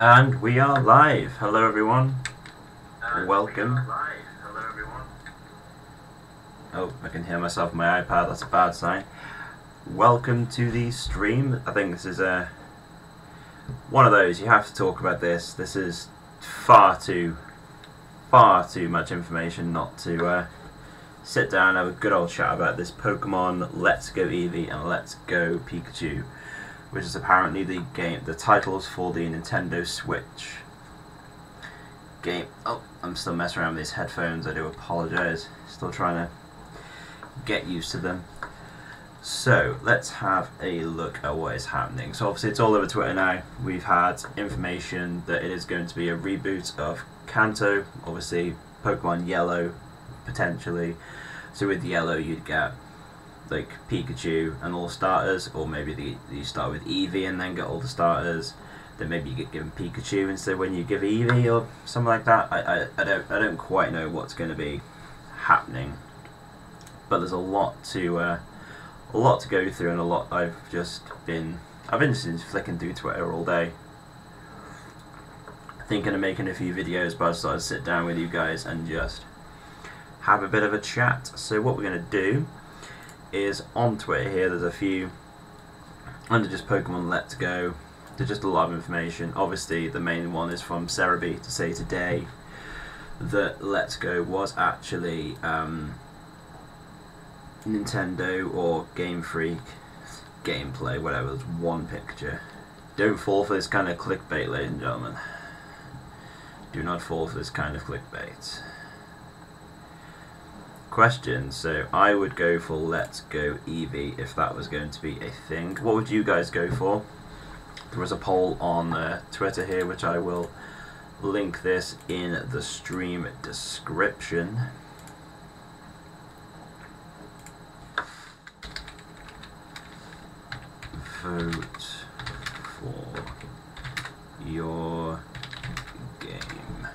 And we are live. Hello everyone. Welcome. Oh, I can hear myself on my iPad, that's a bad sign. Welcome to the stream. I think this is one of those, you have to talk about this. This is far too much information not to sit down and have a good old chat about this Pokemon Let's Go Eevee and Let's Go Pikachu, which is apparently the titles for the Nintendo Switch game. Oh, I'm still messing around with these headphones, I do apologise. Still trying to get used to them. So, let's have a look at what is happening. So obviously it's all over Twitter now. We've had information that it is going to be a reboot of Kanto, obviously Pokemon Yellow, potentially. So with Yellow you'd get like Pikachu and all starters, or maybe you start with Eevee and then get all the starters. Then maybe you get given Pikachu instead when you give Eevee or something like that. I don't quite know what's going to be happening, but there's a lot to go through, and a lot I've just been flicking through Twitter all day, thinking of making a few videos, but I decided to sit down with you guys and just have a bit of a chat. So what we're going to do is, on Twitter here, there's a few under just Pokemon Let's Go. There's just a lot of information. Obviously the main one is from Surrport to say today that Let's Go was actually Nintendo or Game Freak gameplay, whatever. There's one picture. Don't fall for this kind of clickbait, ladies and gentlemen. Do not fall for this kind of clickbait. Question, so I would go for Let's Go Eevee if that was going to be a thing. What would you guys go for? There was a poll on Twitter here, which I will link this in the stream description. Vote for your game.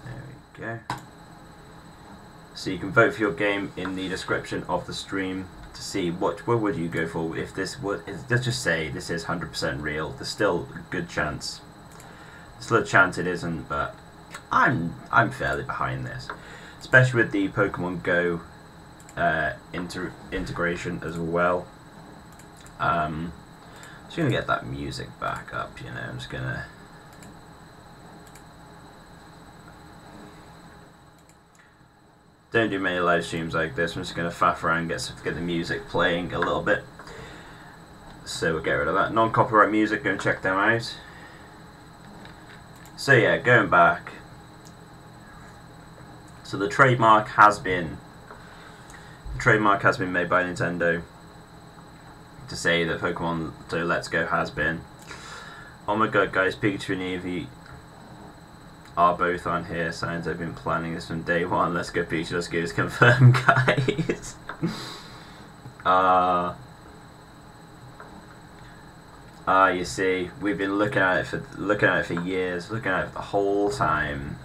There we go. So you can vote for your game in the description of the stream to see what would you go for if this would. Let's just say this is 100% real. There's still a good chance. Still a chance it isn't, but I'm fairly behind this, especially with the Pokemon Go integration as well. Just gonna get that music back up, you know. I'm just gonna don't do many live streams like this. I'm just gonna faff around, get the music playing a little bit. So we'll get rid of that non-copyright music. Go and check them out. So yeah, going back. So the trademark has been made by Nintendo to say that Pokemon Let's Go has been. Oh my god, guys, Pikachu and Eevee are both on here. Signs I've been planning this from day one. Let's go Pikachu, let's go, it's confirmed, guys. You see, we've been looking at it for years, looking at it the whole time.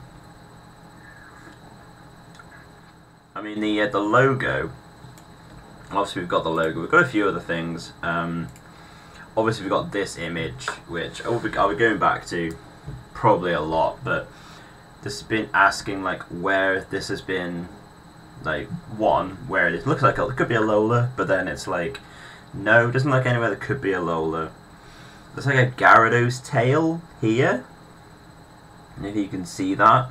I mean, the logo. Obviously, we've got the logo. We've got a few other things. Obviously, we've got this image, which I'll be going back to probably a lot. But this has been asking like where this has been, like where it is. Looks like it could be a Lola, but then it's like no, it doesn't look anywhere that could be a Lola. There's like a Gyarados tail here, and if you can see that.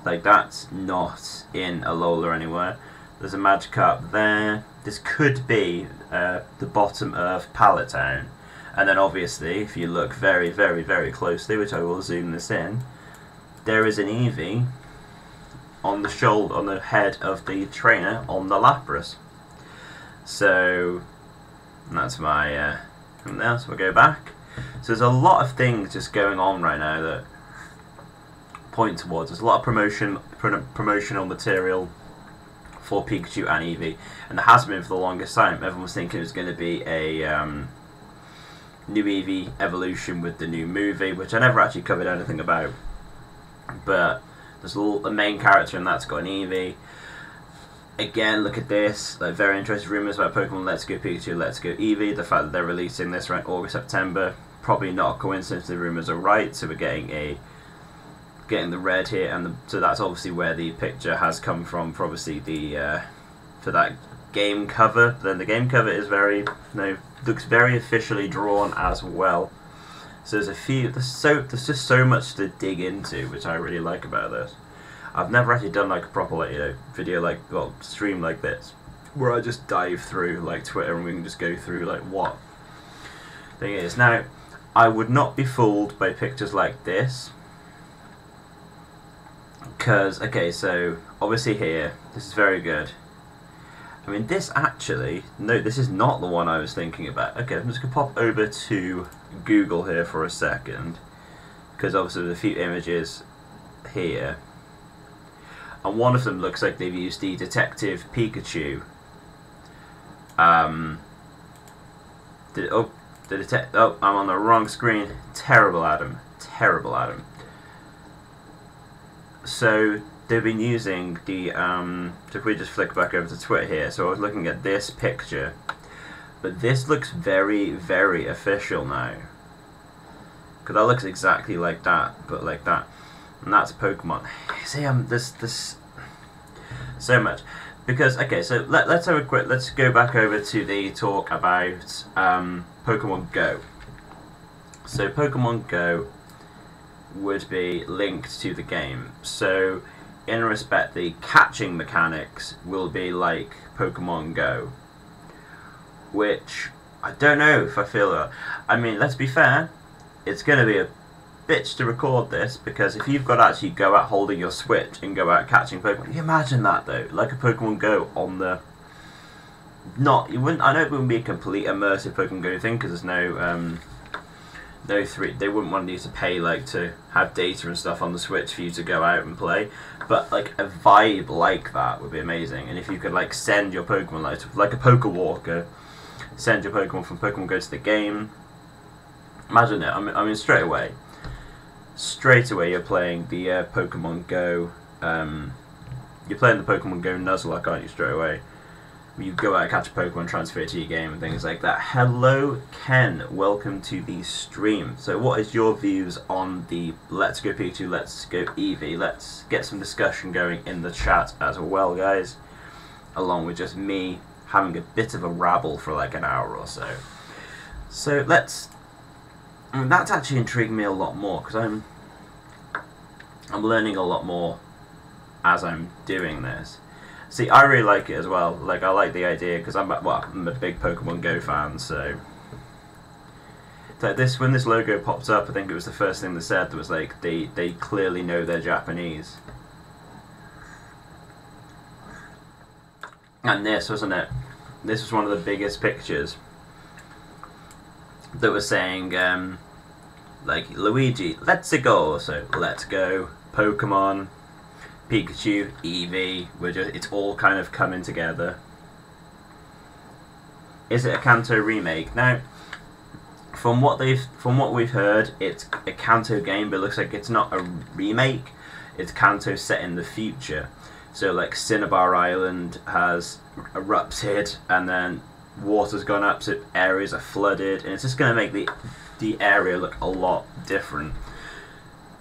Like, that's not in Alola anywhere. There's a Magikarp there. This could be the bottom of Pallet Town. And then obviously, if you look very, very, very closely, which I will zoom this in, there is an Eevee on the shoulder, on the head of the trainer on the Lapras. So, that's my, from there, so we'll go back. So there's a lot of things just going on right now that point towards. There's a lot of promotional material for Pikachu and Eevee, and there has been for the longest time. Everyone was thinking it was going to be a new Eevee evolution with the new movie, which I never actually covered anything about. But there's the main character, and that's got an Eevee. Again, look at this, like very interesting rumours about Pokemon Let's Go Pikachu, Let's Go Eevee. The fact that they're releasing this around August, September, probably not a coincidence. The rumours are right, so we're getting the red here, and so that's obviously where the picture has come from for obviously the for that game cover. Then the game cover is very, looks very officially drawn as well. So there's just so much to dig into, which I really like about this. I've never actually done like a proper video stream like this, where I just dive through like Twitter and we can just go through like what thing it is. Now, I would not be fooled by pictures like this, because okay, so obviously here, this is very good. I mean, this actually, no, this is not the one I was thinking about. Okay, I'm just gonna pop over to Google here for a second, because obviously there's a few images here. And one of them looks like they've used the Detective Pikachu. I'm on the wrong screen. Terrible, Adam. Terrible, Adam. So they've been using the so if we just flick back over to Twitter here. So I was looking at this picture, but this looks very, very official now. Because that looks exactly like that, but like that. And that's Pokemon. See, this so much, because okay, so let's go back over to the talk about Pokemon Go. So Pokemon Go would be linked to the game. So in respect, the catching mechanics will be like Pokemon Go, which I don't know if I feel that. I mean, let's be fair, it's going to be a bitch to record this, because if you've got to actually go out holding your Switch and go out catching Pokemon, can you imagine that though? Like a Pokemon Go on the I know it wouldn't be a complete immersive Pokemon Go thing, because there's they wouldn't want you to pay like to have data and stuff on the Switch for you to go out and play, but like a vibe like that would be amazing. And if you could like send your Pokemon like a Pokewalker, send your Pokemon from Pokemon Go to the game, imagine it. I mean straight away you're playing the Pokemon Go, you're playing the Pokemon Go Nuzlocke, aren't you, straight away? You go out, catch a Pokemon, transfer it to your game and things like that. Hello Ken, welcome to the stream. So what is your views on the Let's Go Pikachu, Let's Go Eevee? Let's get some discussion going in the chat as well, guys, along with just me having a bit of a rabble for like an hour or so. So that's actually intrigued me a lot more, because I'm learning a lot more as I'm doing this. See, I really like it as well. Like, I like the idea, because I'm a big Pokemon Go fan, so when this logo popped up, I think it was the first thing they said, that was like they clearly know they're Japanese. And this, wasn't it? This was one of the biggest pictures that was saying, like, Luigi, let's go, so let's go, Pokemon, Pikachu, Eevee, it's all kind of coming together. Is it a Kanto remake? Now, from what we've heard, it's a Kanto game, but it looks like it's not a remake, it's Kanto set in the future. So like Cinnabar Island has erupted, and then water's gone up, so areas are flooded, and it's just going to make the area look a lot different.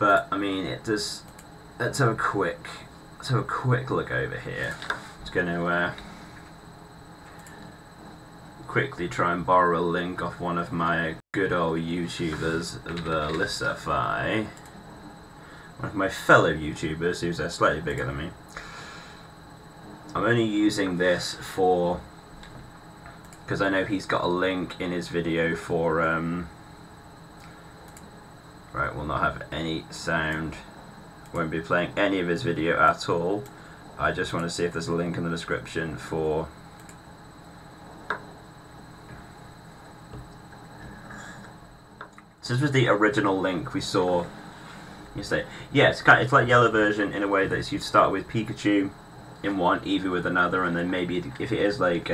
But I mean, it does. Let's have a quick look over here. It's going to quickly try and borrow a link off one of my good old YouTubers, Velisify, one of my fellow YouTubers who's slightly bigger than me. I'm only using this because I know he's got a link in his video for right, we'll not have any sound, won't be playing any of his video at all. I just want to see if there's a link in the description for so this was the original link we saw yesterday. Yeah, it's like yellow version in a way that you'd start with Pikachu in one, Eevee with another, and then maybe if it is like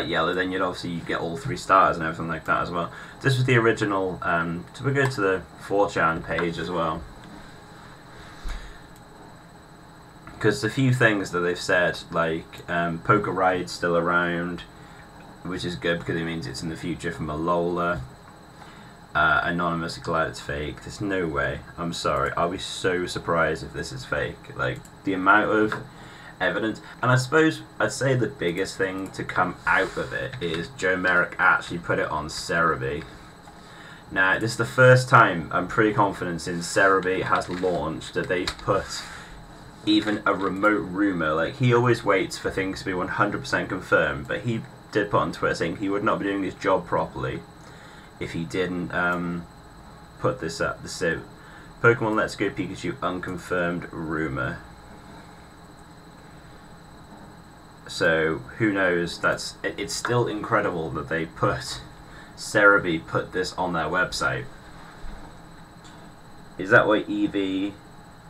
yellow, then you'd get all 3 stars and everything like that as well. This was the original. So we go to the 4chan page as well. because the few things that they've said, like Poker Ride's still around, which is good because it means it's in the future from Alola. Anonymous, glad it's fake. There's no way. I'm sorry. I'll be so surprised if this is fake. Like, the amount of evidence. And I suppose I'd say the biggest thing to come out of it is Joe Merrick actually put it on Surrport. Now, this is the first time I'm pretty confident since Surrport has launched that they've put even a remote rumour. Like, he always waits for things to be 100% confirmed, but he did put on Twitter saying he would not be doing his job properly if he didn't put this up. So, Pokemon Let's Go Pikachu unconfirmed rumour. So who knows? It's still incredible that they Surrport put this on their website. Is that why Eevee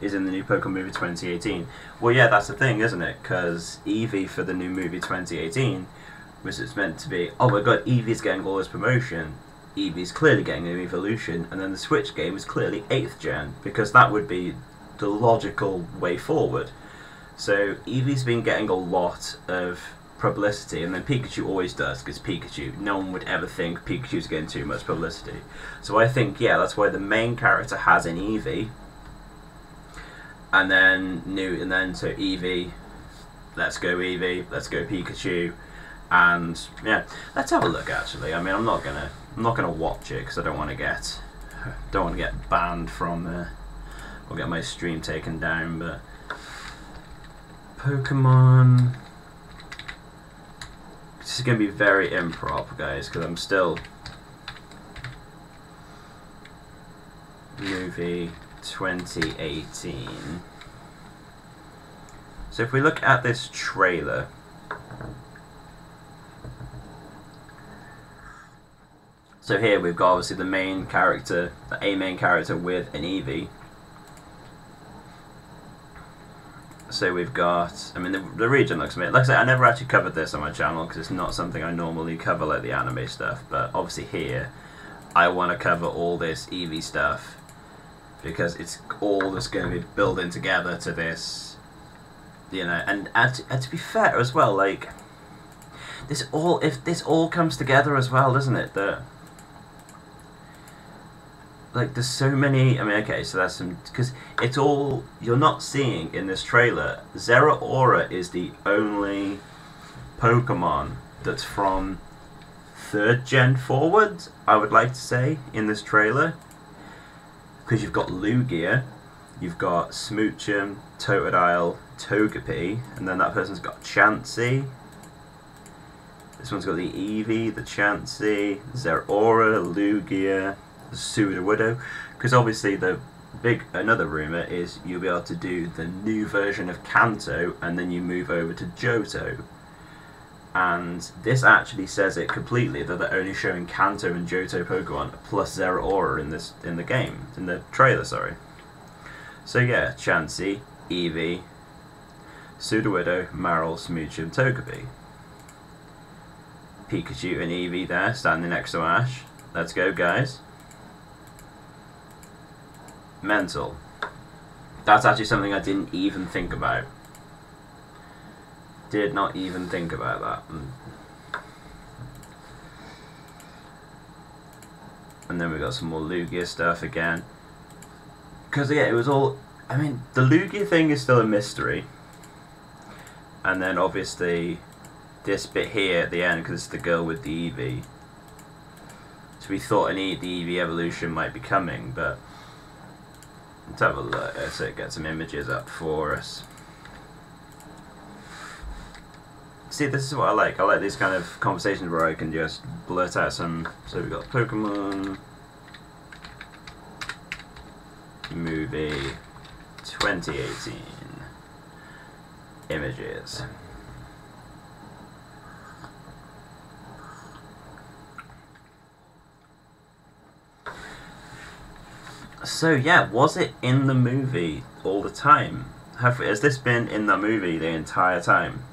is in the new Pokemon movie 2018? Well, yeah, that's the thing, isn't it? Because Eevee for the new movie 2018 was it's meant to be, oh my god, Eevee's getting all this promotion. Eevee's clearly getting an evolution, and then the Switch game is clearly 8th gen, because that would be the logical way forward. So Eevee's been getting a lot of publicity, and then Pikachu always does, because Pikachu, no one would ever think Pikachu's getting too much publicity. So I think, yeah, that's why the main character has an Eevee, and then so Eevee, let's go Pikachu, and yeah, let's have a look. Actually, I mean, I'm not gonna watch it because I don't want to get banned from or get my stream taken down. But Pokemon, this is gonna be very improv, guys, because I'm still movie 2018. So if we look at this trailer, so here we've got obviously the main character, a main character with an Eevee. So we've got, I mean, the region looks amazing. Like I said, I never actually covered this on my channel because it's not something I normally cover, like the anime stuff. But obviously here, I want to cover all this Eevee stuff because it's all that's going to be building together to this, you know. And to be fair as well, like this all comes together as well, doesn't it? That like there's so many. I mean, okay, so that's some, because it's all you're not seeing in this trailer. Zeraora is the only Pokemon that's from 3rd gen forward, I would like to say, in this trailer. Because you've got Lugia, you've got Smoochum, Totodile, Togepi, and then that person's got Chansey. This one's got the Eevee, the Chansey, Zeraora, Lugia, Sudowoodo. Because obviously another rumour is you'll be able to do the new version of Kanto and then you move over to Johto. And this actually says it completely that they're only showing Kanto and Johto Pokemon plus Zeraora in the trailer, sorry. So yeah, Chansey, Eevee, Sudowoodo, Marill, Smoochum, Togepi. Pikachu and Eevee there, standing next to Ash. Let's go, guys. Mental. That's actually something I didn't even think about. Did not even think about that. And then we got some more Lugia stuff again. Because yeah, it was all, I mean, the Lugia thing is still a mystery. And then obviously this bit here at the end, because it's the girl with the Eevee. So we thought the Eevee evolution might be coming, but let's have a look. Let's get some images up for us. See, this is what I like. I like these kind of conversations where I can just blurt out some. So we've got Pokemon movie 2018 images. So yeah, was it in the movie all the time? Has this been in the movie the entire time?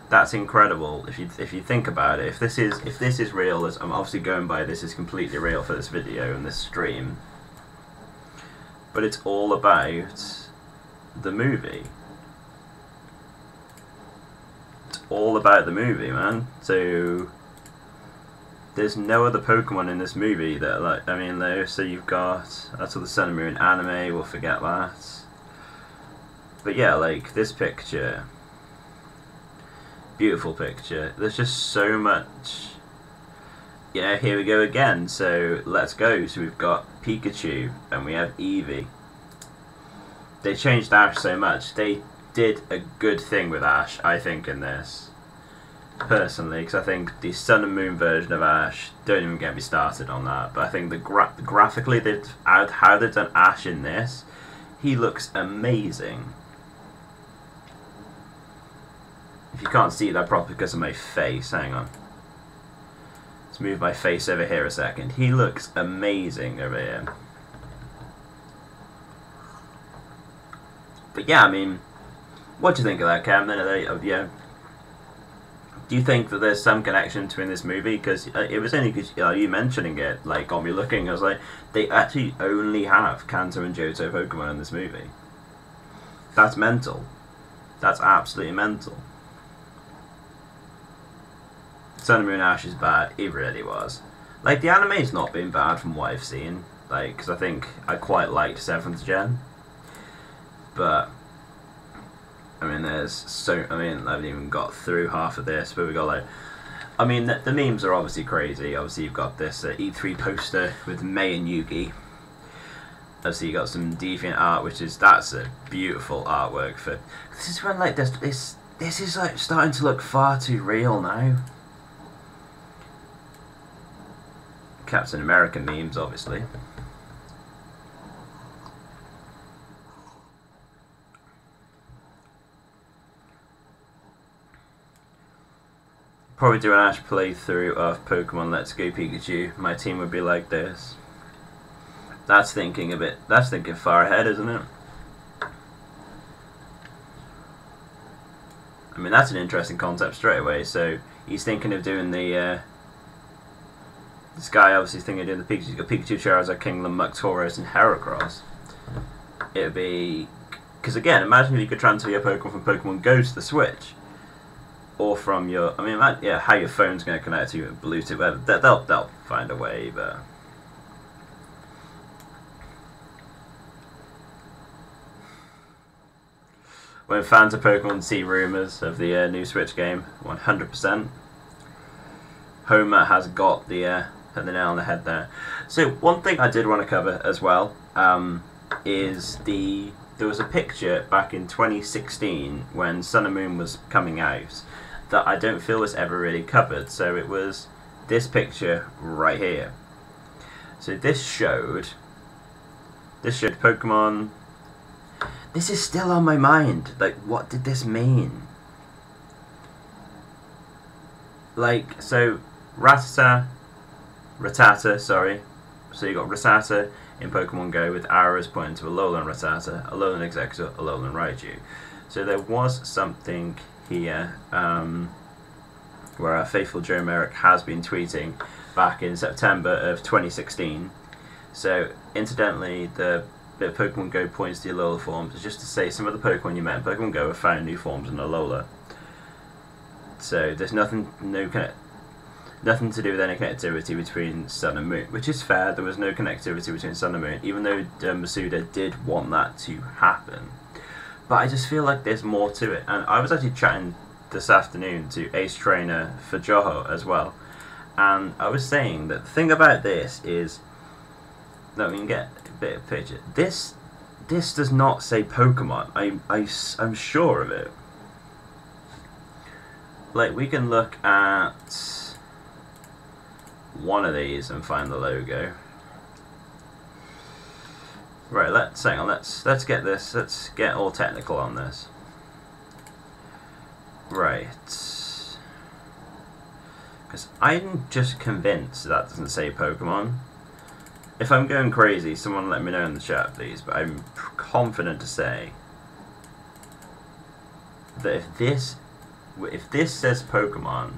That's incredible. If you think about it, if this is real, as I'm obviously going by, this is completely real for this video and this stream. But it's all about the movie. It's all about the movie, man. So there's no other Pokemon in this movie that, like, I mean, though, so you've got, that's all the Sun and Moon anime, we'll forget that. But yeah, like, this picture, beautiful picture, there's just so much. Yeah, here we go again, so let's go. So we've got Pikachu, and we have Eevee. They changed Ash so much, they did a good thing with Ash, I think, in this. Personally, because I think the Sun and Moon version of Ash, don't even get me started on that, but I think the graphically, how they've done Ash in this, he looks amazing. If you can't see that properly because of my face, hang on. Let's move my face over here a second. He looks amazing over here. But yeah, I mean, what do you think of that, Cam? Yeah. Do you think that there's some connection between this movie? Because it was only because you mentioning it, like, got me looking. I was like, they actually only have Kanto and Johto Pokemon in this movie. That's mental. That's absolutely mental. Sun and Moon Ash is bad. It really was. Like, the anime's not been bad from what I've seen. Like, because I think I quite liked 7th Gen. But I mean, I haven't even got through half of this, but we got, like, I mean, the memes are obviously crazy. Obviously, you've got this E3 poster with Mei and Yugi. Obviously, you got some Deviant art, that's a beautiful artwork for. This is when, like, this is, like, starting to look far too real now. Captain America memes, obviously. Probably do an Ash playthrough of Pokemon Let's Go Pikachu. My team would be like this. That's thinking far ahead, isn't it? I mean, that's an interesting concept straight away. So he's thinking of doing the this guy obviously thinking of doing the Pikachu. He's got Pikachu, Charizard, Kingler, Muktoros, and Heracross. It would be, because again, imagine if you could transfer your Pokemon from Pokemon Go to the Switch. Or from your, I mean, yeah, how your phone's going to connect to you with Bluetooth, whatever. They'll find a way, but. When fans of Pokemon see rumours of the new Switch game, 100%. Homer has got the nail on the head there. So one thing I did want to cover as well is there was a picture back in 2016 when Sun and Moon was coming out that I don't feel was ever really covered. So it was this picture right here. So this showed Pokemon. This is still on my mind. Like, what did this mean? Like, so Rattata, sorry. So you got Rattata in Pokemon Go with arrows pointing to Alolan Rattata, Alolan Exeggutor, Alolan Raichu. So there was something here where our faithful Joe Merrick has been tweeting back in September of 2016. So incidentally, the Pokemon Go points to the Alola forms is just to say some of the Pokemon you met in Pokemon Go have found new forms in Alola. So there's nothing to do with any connectivity between Sun and Moon, which is fair. There was no connectivity between Sun and Moon, even though Masuda did want that to happen. But I just feel like there's more to it. And I was actually chatting this afternoon to Ace Trainer for Joho as well, and I was saying that the thing about this is, let me get a bit of picture. This does not say Pokemon. I'm sure of it. Like, we can look at one of these and find the logo. Right, let's get this. Let's get all technical on this. Right. Because I'm just convinced that doesn't say Pokemon. If I'm going crazy, someone let me know in the chat, please. But I'm confident to say that if this says Pokemon,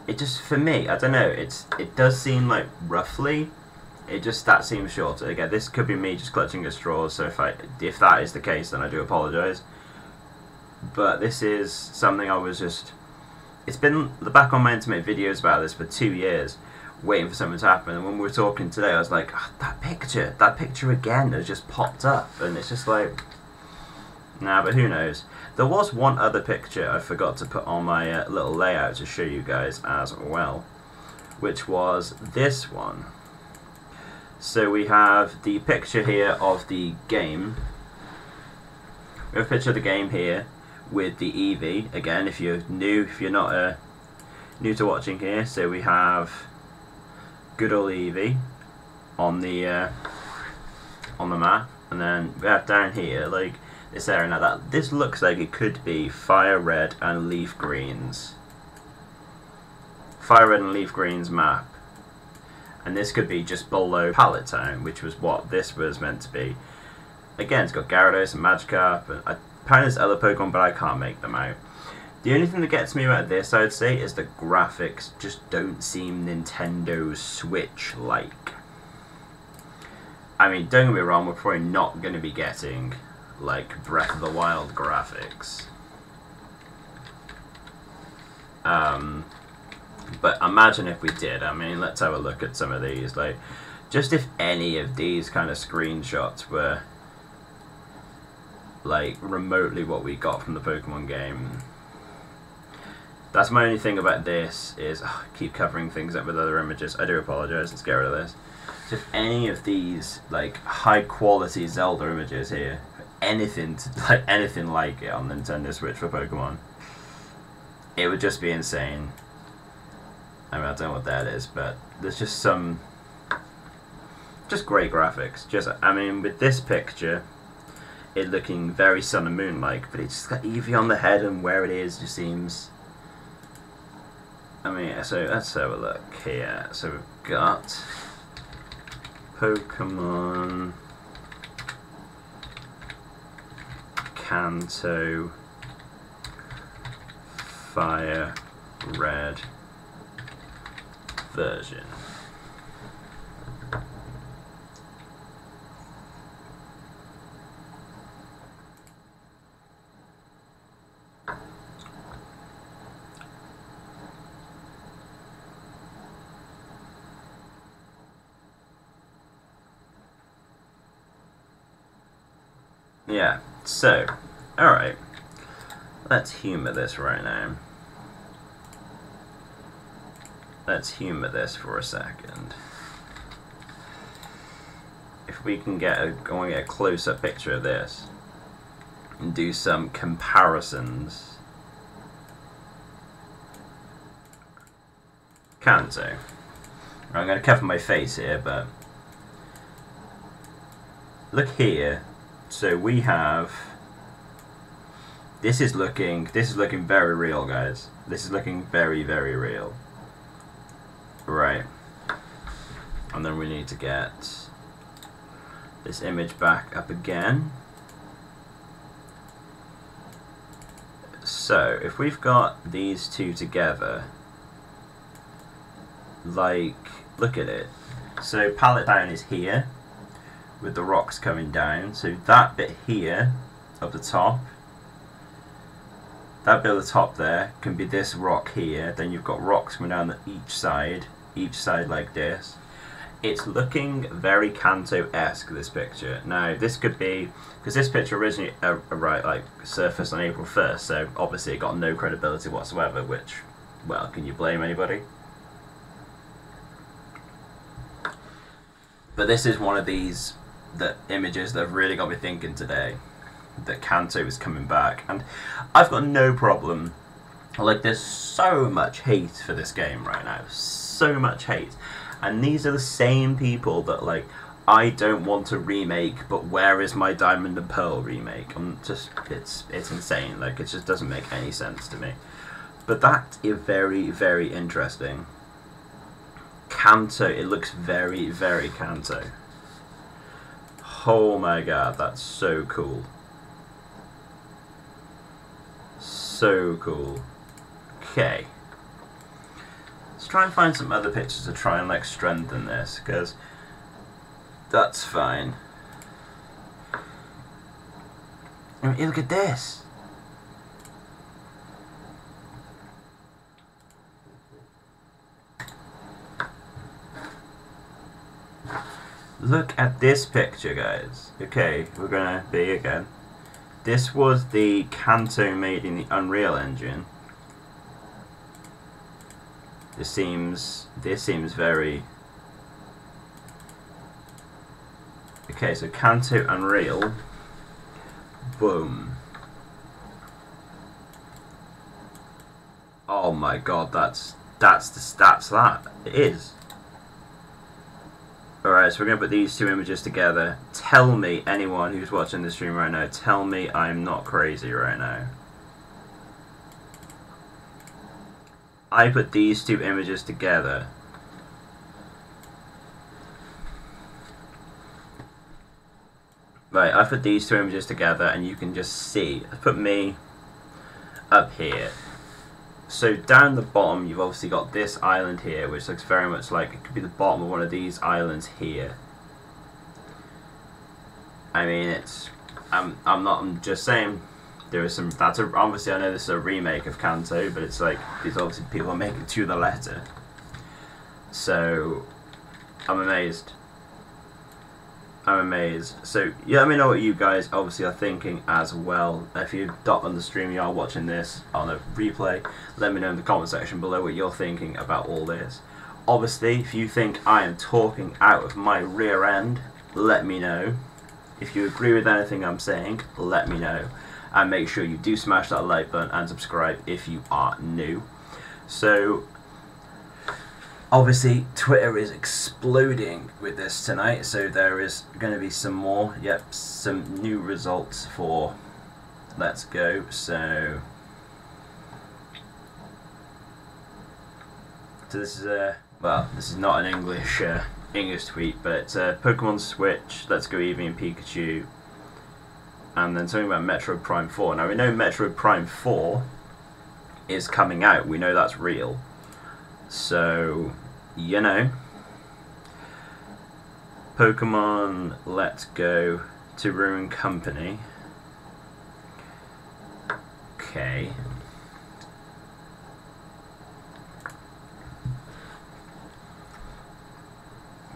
it just, for me, I don't know, it does seem like roughly that seems shorter. Again, this could be me just clutching at straws, so if that is the case, then I do apologise. But this is something I was just... It's been the back on my mind to make videos about this for 2 years, waiting for something to happen. And when we were talking today, I was like, oh, that picture again has just popped up, and it's just like, nah. But who knows? There was one other picture I forgot to put on my little layout to show you guys as well, which was this one. So we have the picture here of the game. We have a picture of the game here with the Eevee. Again, if you're not new to watching here, so we have good old Eevee on the map, and then we have down here like this area. Now this looks like it could be Fire Red and Leaf Green's map. And this could be just below Pallet Town, which was what this was meant to be. Again, it's got Gyarados and Magikarp, and apparently there's other Pokemon, but I can't make them out. The only thing that gets me about this, I would say, is the graphics just don't seem Nintendo Switch-like. I mean, don't get me wrong, we're probably not going to be getting, like, Breath of the Wild graphics. But imagine if we did. I mean, let's have a look at some of these. Like, just if any of these kind of screenshots were like remotely what we got from the Pokemon game. That's my only thing about this is I keep covering things up with other images. I do apologise. Let's get rid of this. So if any of these like high quality Zelda images here, anything like it on Nintendo Switch for Pokemon, it would just be insane. I mean, I don't know what that is, but there's just great graphics. I mean, with this picture, it looking very Sun and Moon like, but it's just got Eevee on the head, and where it is just seems. I mean, so let's have a look here. So we've got Pokemon Kanto Fire Red version. Yeah, so, alright, let's humour this right now. Let's humour this for a second. If we can get a close-up picture of this and do some comparisons. Kanto. I'm going to cover my face here, but look here. So we have. This is looking very real, guys. This is looking very, very real. Right. And then we need to get this image back up again. So if we've got these two together, like, look at it. So Pallet Town is here with the rocks coming down. So that bit here of the top, that bit of the top there can be this rock here. Then you've got rocks coming down each side like this. It's looking very Kanto-esque, this picture. Now this could be, because this picture originally surfaced on April 1st, so obviously it got no credibility whatsoever, which, well, can you blame anybody? But this is one of these images that have really got me thinking today, that Kanto is coming back, and I've got no problem. Like, there's so much hate for this game right now, so much hate, and these are the same people that, like, I don't want a remake, but where is my Diamond and Pearl remake? It's insane. Like, it just doesn't make any sense to me. But that is very, very interesting. Kanto, it looks very, very Kanto. Oh my god, that's so cool. So cool. Okay. Let's try and find some other pictures to try and like strengthen this, because That's fine. I mean, look at this. Look at this picture, guys. Okay, we're gonna be again. This was the Kanto made in the Unreal Engine. This seems very... Okay, so Kanto Unreal. Boom. Oh my god, that's that. It is. Alright, so we're going to put these two images together. Tell me, anyone who's watching this stream right now, tell me I'm not crazy right now. I put these two images together. Right, I put these two images together and you can just see. I put me up here. So down the bottom you've obviously got this island here, which looks very much like it could be the bottom of one of these islands here. I mean, it's I'm just saying there is some, obviously I know this is a remake of Kanto, but it's like these obviously people are making to the letter. So I'm amazed. So yeah, let me know what you guys obviously are thinking as well. If you're not on the stream, you are watching this on a replay, let me know in the comment section below what you're thinking about all this. Obviously, if you think I am talking out of my rear end, let me know. If you agree with anything I'm saying, let me know. And make sure you do smash that like button and subscribe if you are new. So obviously, Twitter is exploding with this tonight, so there is going to be some more, some new results for Let's Go. So this is well, this is not an English tweet, but it's Pokemon Switch, Let's Go Eevee and Pikachu, and then something about Metroid Prime 4. Now we know Metroid Prime 4 is coming out. We know that's real. So, you know, Pokemon Let's Go to Ruin Company. Okay.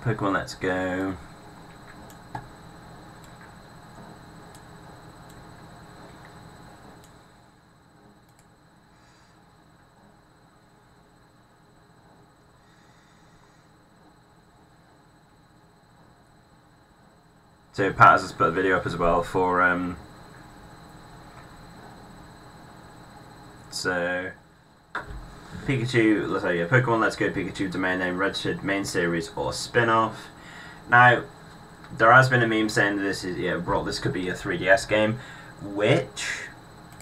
Pokemon Let's Go. So Pat has just put a video up as well for so Pikachu, let's say Pokemon Let's Go Pikachu domain name registered main series or spin-off. Now there has been a meme saying that this is this could be a 3DS game, which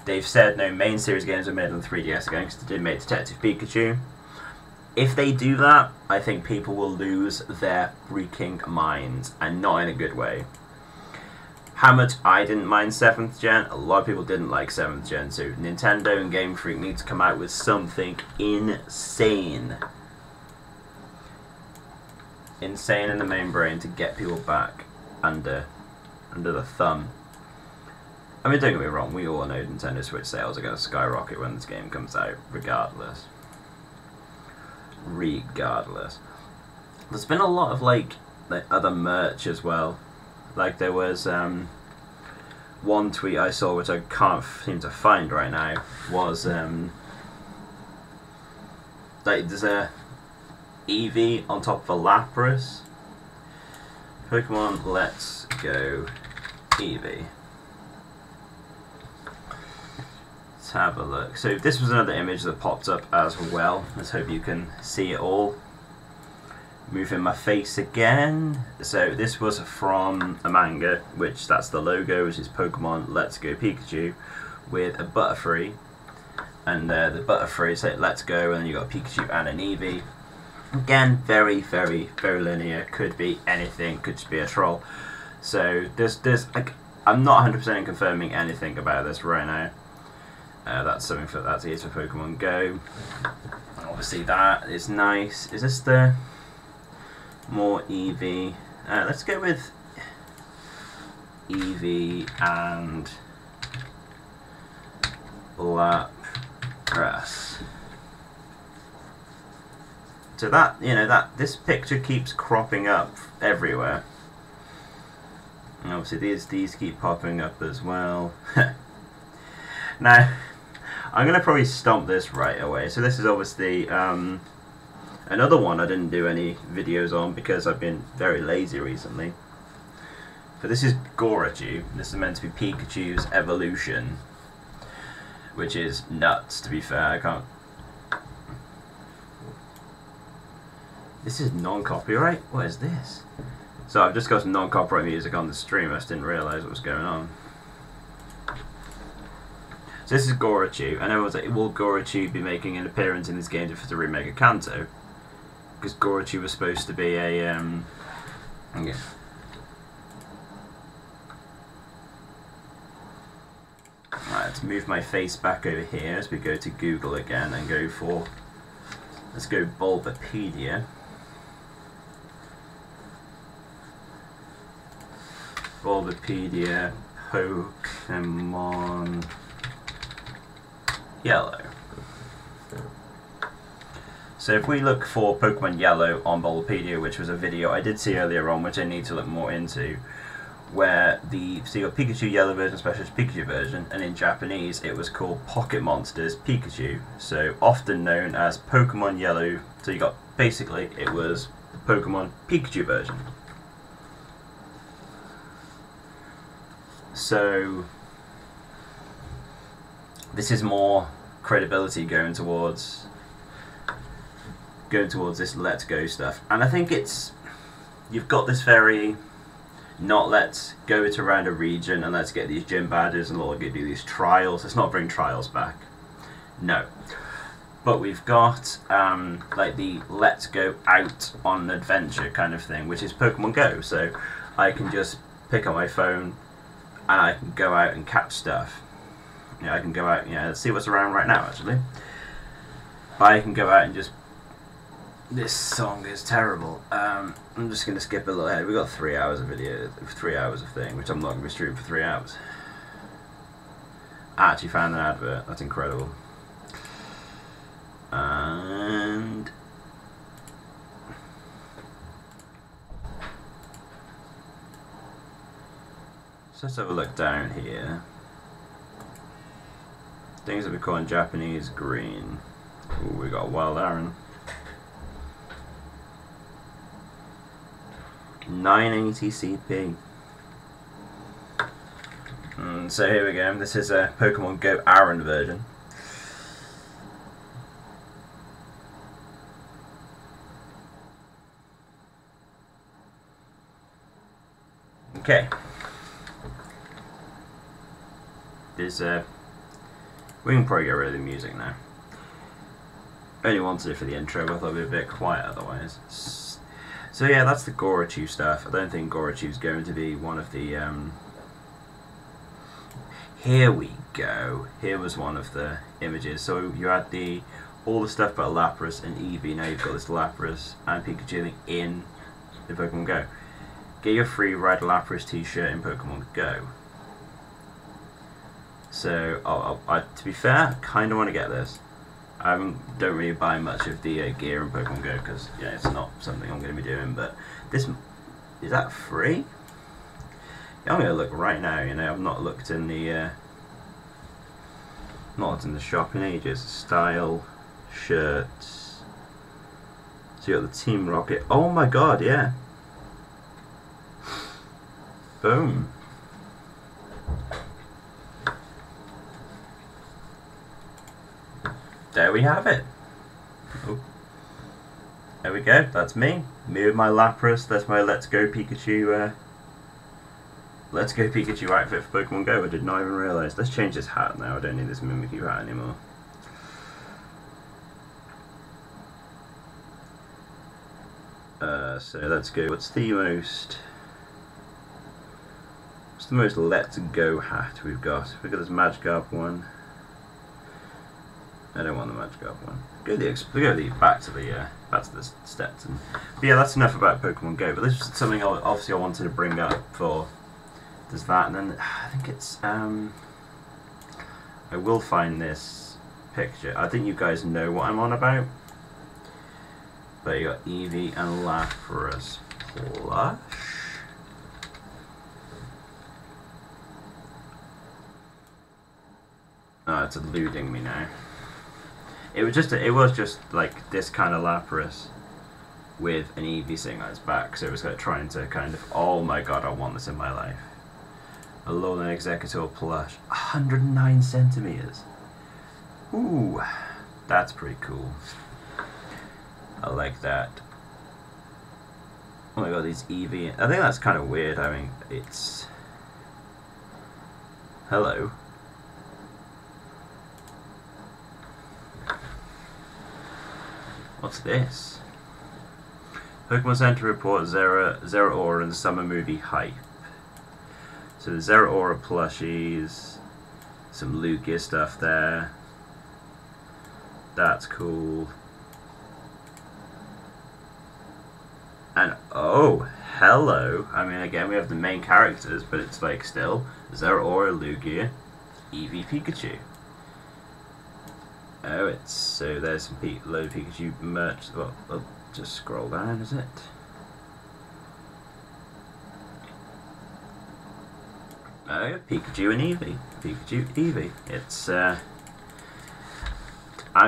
they've said no main series games are made on 3DS again because they did make Detective Pikachu. If they do that, I think people will lose their freaking minds, and not in a good way. How much I didn't mind 7th gen, a lot of people didn't like 7th gen, so Nintendo and Game Freak need to come out with something insane. Insane in the main brain to get people back under the thumb. I mean, don't get me wrong, we all know Nintendo Switch sales are going to skyrocket when this game comes out, regardless. There's been a lot of like other merch as well. Like there was one tweet I saw, which I can't seem to find right now, was like there's a Eevee on top of a Lapras. Pokemon Let's Go Eevee. Let's have a look. So this was another image that popped up as well. Let's hope you can see it all. Moving my face again. So this was from a manga, which that's the logo, which is Pokemon Let's Go Pikachu, with a Butterfree, and the Butterfree say Let's Go, and then you got a Pikachu and an Eevee. Again, very, very, very linear. Could be anything. Could just be a troll. So there's like, I'm not 100% confirming anything about this right now. That's something for that's here for Pokemon Go. Obviously that is nice. Is this the more Eevee? Let's go with Eevee and Lapras. So that, you know, this picture keeps cropping up everywhere. And obviously these keep popping up as well. Now, I'm going to probably stomp this right away. So this is obviously another one I didn't do any videos on because I've been very lazy recently. But this is Gorachu. This is meant to be Pikachu's evolution, which is nuts, to be fair. I can't... This is non-copyright? What is this? So I've just got some non-copyright music on the stream. I just didn't realise what was going on. So this is Gorachu, and everyone's like, will Gorachu be making an appearance in this game for the remake of Kanto? Because Gorachu was supposed to be a yeah. Right, let's move my face back over here as we go to Google again and go for, let's go Bulbapedia. Bulbapedia, Pokemon Yellow. So if we look for Pokemon Yellow on Bulbapedia, which was a video I did see earlier on, which I need to look more into, where so you got Pikachu Yellow version, Specialist Pikachu version, and in Japanese it was called Pocket Monsters Pikachu, so often known as Pokemon Yellow. So you got, basically it was Pokemon Pikachu version. So this is more credibility going towards this Let's Go stuff, and I think it's, you've got this very, not let's go to around a region and let's get these gym badges and we'll give you these trials. Let's not bring trials back, no, but we've got like the let's go out on an adventure kind of thing, which is Pokemon Go. So I can just pick up my phone and I can go out and catch stuff. Yeah, I can go out, let's see what's around right now actually. But I can go out and just, this song is terrible. I'm just going to skip a little ahead. We've got 3 hours of video, 3 hours of thing, which I'm not going to be streaming for 3 hours. I actually found an advert, that's incredible. And so let's have a look down here. Things that we call in Japanese green. Ooh, we got Wild Aaron. 980 CP. So here we go. This is a Pokemon Go Aaron version. Okay. There's we can probably get rid of the music now. Only wanted it for the intro, but I thought it'd be a bit quiet otherwise. So yeah, that's the Gorachu stuff. I don't think Gorachu's going to be one of the here we go. Here was one of the images. So you had all the stuff about Lapras and Eevee. Now you've got this Lapras and Pikachu in the Pokemon Go. Get your free Ride Lapras t-shirt in Pokemon Go. So to be fair, I kind of want to get this. I don't really buy much of the gear in Pokemon Go because it's not something I'm going to be doing. But this, is that free? Yeah, I'm going to look right now. I've not looked in the shop in ages. Style shirts. So you got the Team Rocket. Oh my god, yeah. Boom. There we have it. Oh. There we go. That's me. Me with my Lapras. That's my Let's Go Pikachu. Let's Go Pikachu outfit for Pokemon Go. I did not even realise. Let's change this hat now. I don't need this Mimikyu hat anymore. So let's go. What's the most Let's Go hat we've got? We've got this Magikarp one. I don't want the magic up one. Back to the steps. But yeah, that's enough about Pokemon Go. But this was something obviously I wanted to bring up for. There's that, and then I think it's I will find this picture. I think you guys know what I'm on about. But you got Eevee and Lapras plush. Oh, it's eluding me now. It was just like this kind of Lapras with an Eevee sitting on its back, so it was like trying to kind of, oh my god, I want this in my life. Alolan Executor plush, 109 centimeters. Ooh, that's pretty cool. I like that. Oh my god, these Eevee. I think that's kind of weird. I mean, it's. Hello. What's this? Pokemon Center report Zeraora and Summer Movie hype. So the Zeraora plushies, some Lugia stuff there. That's cool. And oh, hello. I mean, again, we have the main characters, but it's like still Zeraora, Lugia, Eevee, Pikachu. Oh, it's so there's some load of Pikachu merch. Well, I'll just scroll down, is it? Oh, yeah, Pikachu and Eevee. Pikachu, Eevee. It's, I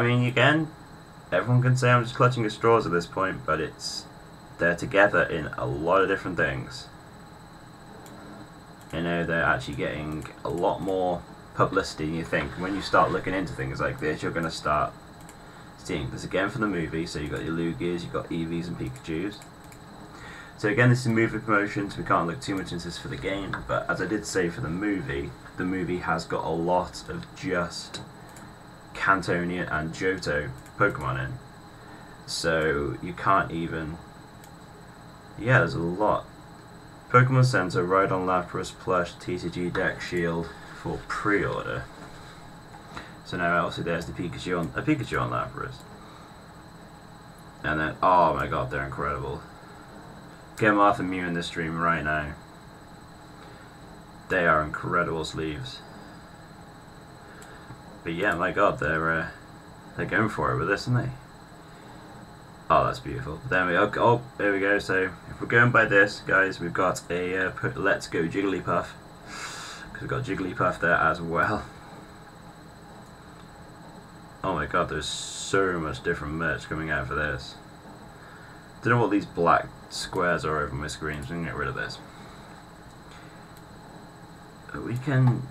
mean, again, everyone can say I'm just clutching at straws at this point, but they're together in a lot of different things. You know, they're actually getting a lot more publicity than you think. When you start looking into things like this, you're going to start seeing this again for the movie. So you've got your Lugias, you've got Eevees and Pikachus. So again, this is movie promotions. We can't look too much into this for the game, but as I did say for the movie has got a lot of just Kantonia and Johto Pokemon in. So you can't even... Yeah, there's a lot. Pokemon Center, Rhydon Lapras plush TCG deck shield for pre-order. So now obviously there's the Pikachu on Lapras. And then, oh my god, they're incredible. Get Martha Mew in the stream right now. They are incredible sleeves. But yeah, my god, they're going for it with this, aren't they? Oh, that's beautiful. Then oh, there we go. So if we're going by this, guys, we've got a Let's Go Jigglypuff, because we've got Jigglypuff there as well. Oh my god, there's so much different merch coming out for this. Don't know what these black squares are over my screen, so I'm going to get rid of this. We can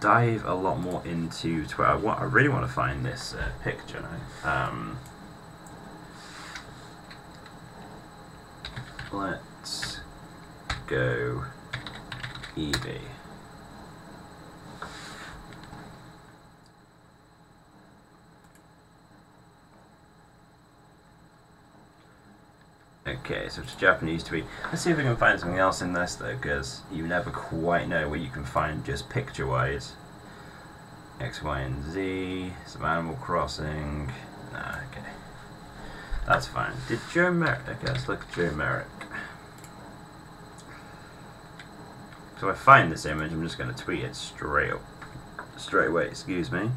dive a lot more into Twitter. I really want to find this picture now. Let's go Eevee. Okay, so it's a Japanese tweet. Let's see if we can find something else in this though, because you never quite know what you can find just picture-wise. X, Y, and Z, some Animal Crossing. Nah, okay. That's fine. Did Joe Merrick... Okay, let's look at Joe Merrick. So if I find this image, I'm just going to tweet it straight away, excuse me.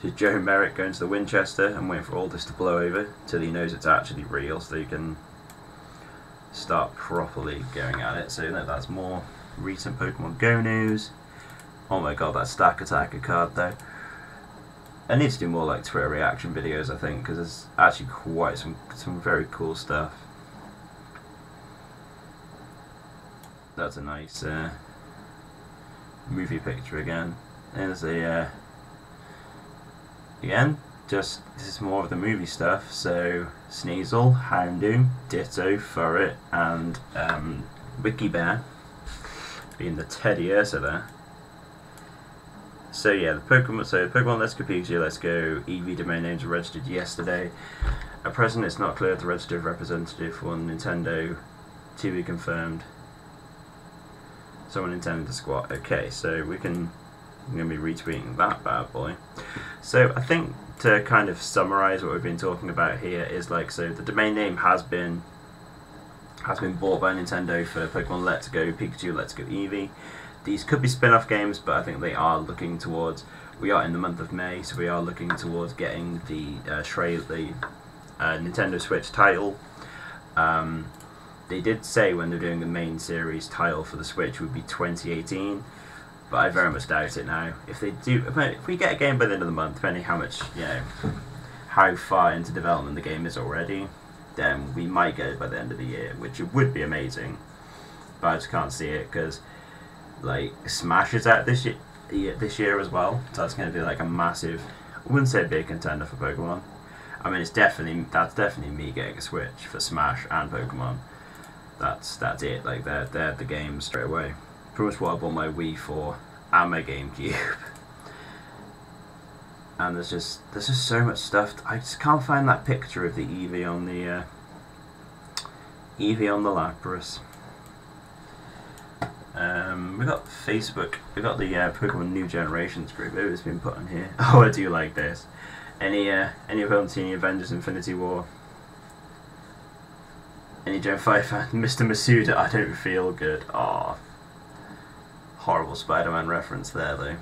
Did Joe Merrick go into the Winchester and wait for all this to blow over till he knows it's actually real, so you can start properly going at it. So that's more recent Pokemon Go news. Oh my god, that Stack Attacker card though. I need to do more like Twitter reaction videos, I think, because there's actually quite some very cool stuff. That's a nice movie picture again. There's a again, just this is more of the movie stuff. So Sneasel, Houndoom, Ditto, Furret, and Wiki Bear being the Teddy Ursa there. So yeah, the Pokemon Let's Go Pikachu, Let's Go Eevee domain names were registered yesterday. At present, it's not clear if the registered representative for Nintendo to be confirmed. Someone intended to squat. Okay, so I'm going to be retweeting that bad boy. So I think to kind of summarize what we've been talking about here is like, so the domain name has been bought by Nintendo for Pokemon Let's Go Pikachu, Let's Go Eevee. These could be spin-off games, but I think they are looking towards, we are in the month of May, so we are looking towards getting the Nintendo Switch title. They did say when they're doing the main series title for the Switch would be 2018, but I very much doubt it now. If they do, if we get a game by the end of the month, depending how much, how far into development the game is already, then we might get it by the end of the year, which would be amazing. But I just can't see it because, like, Smash is out this year as well, so that's going to be like a massive, I wouldn't say a big contender for Pokemon. I mean, that's definitely me getting a Switch for Smash and Pokemon. That's it. Like they're the games straight away. Pretty much what I bought my Wii for and my GameCube. And there's just so much stuff. I just can't find that picture of the Eevee on the Lapras. We got Facebook. We got the Pokemon New Generations group. It's been put on here. Oh, I do like this. Any of them seen Avengers Infinity War? Any Gen 5 fan? Mr. Masuda, I don't feel good. Aw. Horrible Spider-Man reference there, though.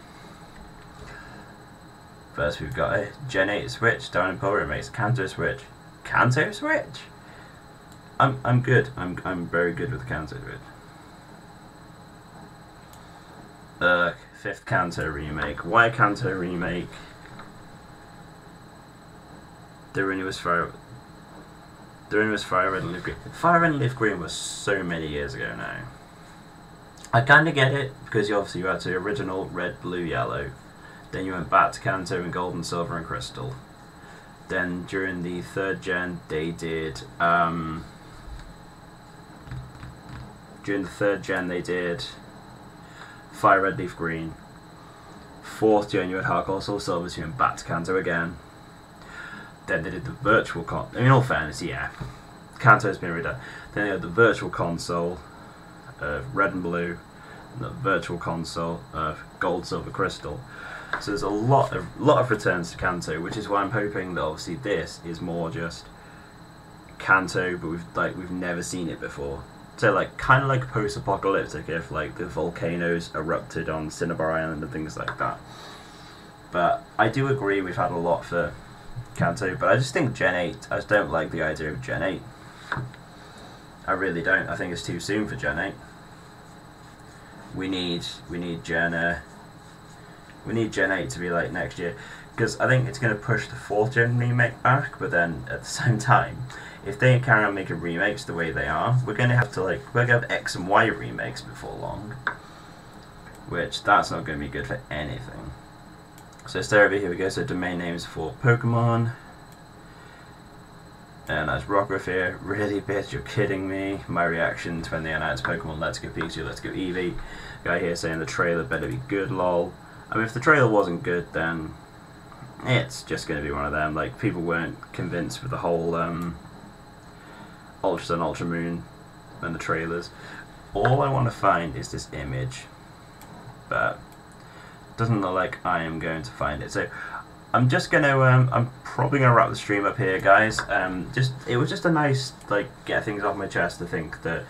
First we've got a Gen 8 Switch, down in Power makes Kanto Switch. Kanto Switch? I'm good. I'm very good with the Kanto Switch. 5th Kanto remake. Why a Kanto remake? The renewal Fire Red and Leaf Green. Fire Red and Leaf Green was so many years ago now. I kind of get it, because you had the original Red, Blue, Yellow. Then you went back to Kanto and Gold and Silver and Crystal. Then during the 3rd gen, they did... during the 3rd gen, they did Fire Red, Leaf Green. 4th gen, you had Heart Gold, Soul Silver, so you went back to Kanto again. Then they did the virtual console. In all fairness, yeah, Kanto's been redone. Then they had the virtual console of Red and Blue, and the virtual console of Gold, Silver, Crystal. So there's a lot of returns to Kanto, which is why I'm hoping that obviously this is more just Kanto, but we've never seen it before. So like kind of like post-apocalyptic, if like the volcanoes erupted on Cinnabar Island and things like that. But I do agree we've had a lot for Kanto, but I just think Gen 8, I just don't like the idea of Gen 8. I really don't. I think it's too soon for Gen 8. We need Gen 8 to be like next year, because I think it's going to push the 4th gen remake back, but then at the same time, if they carry on making remakes the way they are, we're going to have X and Y remakes before long, which that's not going to be good for anything. So here we go, so domain names for Pokemon. And that's Rockruff here. Really, bitch, you're kidding me. My reactions when they announced Pokemon Let's Go Pikachu, Let's Go Eevee. Guy here saying the trailer better be good, lol. I mean, if the trailer wasn't good, then it's just going to be one of them. Like, people weren't convinced with the whole Ultra Sun, Ultra Moon and the trailers. All I want to find is this image. But doesn't look like I am going to find it, so I'm just gonna I'm probably gonna wrap the stream up here, guys. It was just a nice, like, get things off my chest to think that,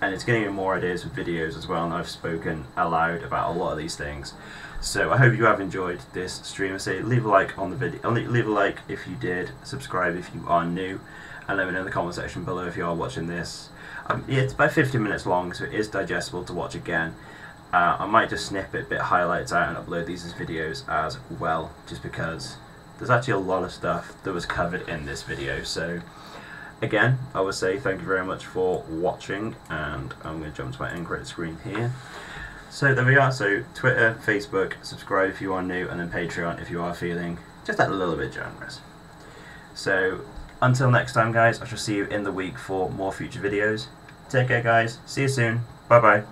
and it's getting me more ideas with videos as well, and I've spoken aloud about a lot of these things. So I hope you have enjoyed this stream. I say leave a like on the video, leave a like if you did, subscribe if you are new, and let me know in the comment section below if you are watching this. Yeah, it's about 50 minutes long, so it is digestible to watch again. I might just snip a bit highlights out and upload these as videos as well, just because there's actually a lot of stuff that was covered in this video. So again, I would say thank you very much for watching, and I'm going to jump to my end credit screen here. So there we are. So Twitter, Facebook, subscribe if you are new, and then Patreon if you are feeling just a little bit generous. So until next time, guys, I shall see you in the week for more future videos. Take care, guys. See you soon. Bye bye.